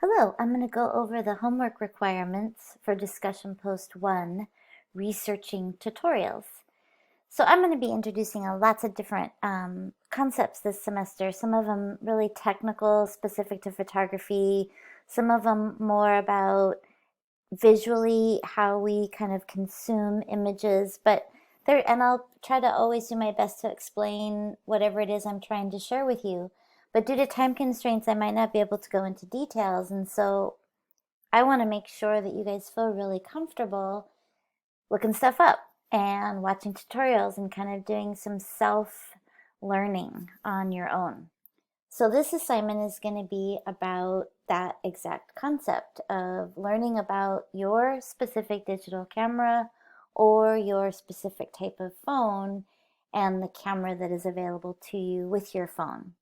Hello, I'm going to go over the homework requirements for discussion post 1, researching tutorials. So I'm going to be introducing lots of different concepts this semester, some of them really technical, specific to photography, some of them more about visually how we kind of consume images, and I'll try to always do my best to explain whatever it is I'm trying to share with you. But due to time constraints, I might not be able to go into details, and so I want to make sure that you guys feel really comfortable looking stuff up and watching tutorials and kind of doing some self-learning on your own. So this assignment is going to be about that exact concept of learning about your specific digital camera or your specific type of phone and the camera that is available to you with your phone.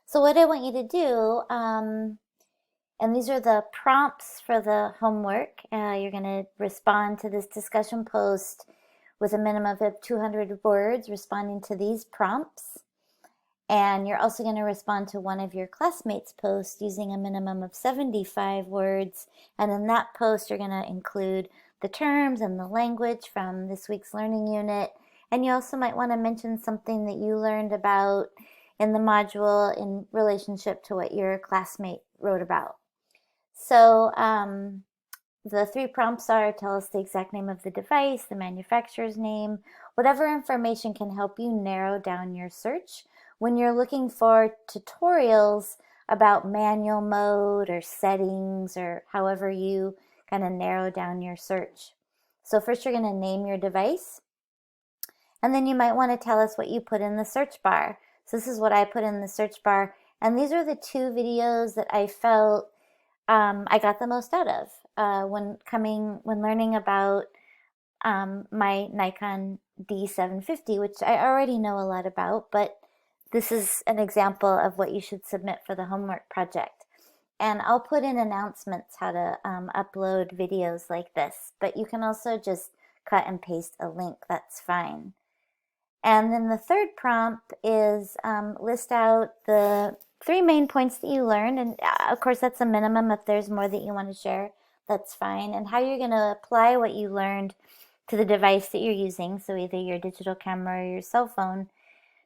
So what I want you to do, and these are the prompts for the homework. You're going to respond to this discussion post with a minimum of 200 words responding to these prompts. And you're also going to respond to one of your classmates' posts using a minimum of 75 words. And in that post, you're going to include the terms and the language from this week's learning unit. And you also might want to mention something that you learned about in the module in relationship to what your classmate wrote about. So the 3 prompts are: tell us the exact name of the device, the manufacturer's name, whatever information can help you narrow down your search when you're looking for tutorials about manual mode or settings or however you kind of narrow down your search. So first you're going to name your device, and then you might want to tell us what you put in the search bar. So this is what I put in the search bar, and these are the 2 videos that I felt I got the most out of when learning about my Nikon D750, which I already know a lot about, but this is an example of what you should submit for the homework project. And I'll put in announcements how to upload videos like this, but you can also just cut and paste a link, that's fine. And then the 3rd prompt is list out the 3 main points that you learned. And of course, that's a minimum. If there's more that you want to share, that's fine. And how you're going to apply what you learned to the device that you're using, so either your digital camera or your cell phone,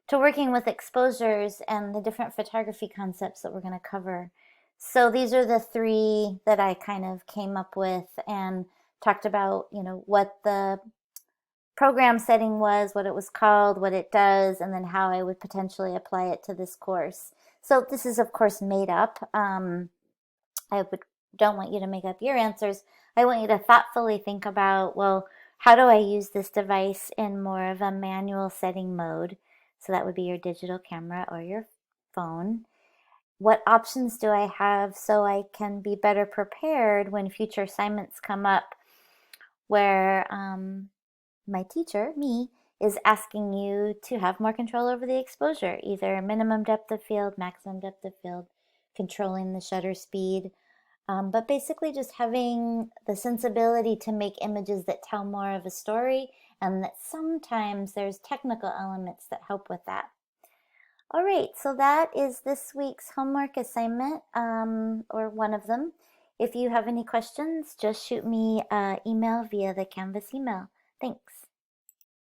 to working with exposures and the different photography concepts that we're going to cover. So these are the 3 that I kind of came up with and talked about, what the program setting was, what it was called, what it does, and then how I would potentially apply it to this course. So this is, of course, made up. Don't want you to make up your answers. I want you to thoughtfully think about, well, how do I use this device in more of a manual setting mode? So that would be your digital camera or your phone. What options do I have so I can be better prepared when future assignments come up where my teacher, me, is asking you to have more control over the exposure, either minimum depth of field, maximum depth of field, controlling the shutter speed, but basically just having the sensibility to make images that tell more of a story, and that sometimes there's technical elements that help with that. All right, so that is this week's homework assignment, or one of them. If you have any questions, just shoot me an email via the Canvas email. Thanks.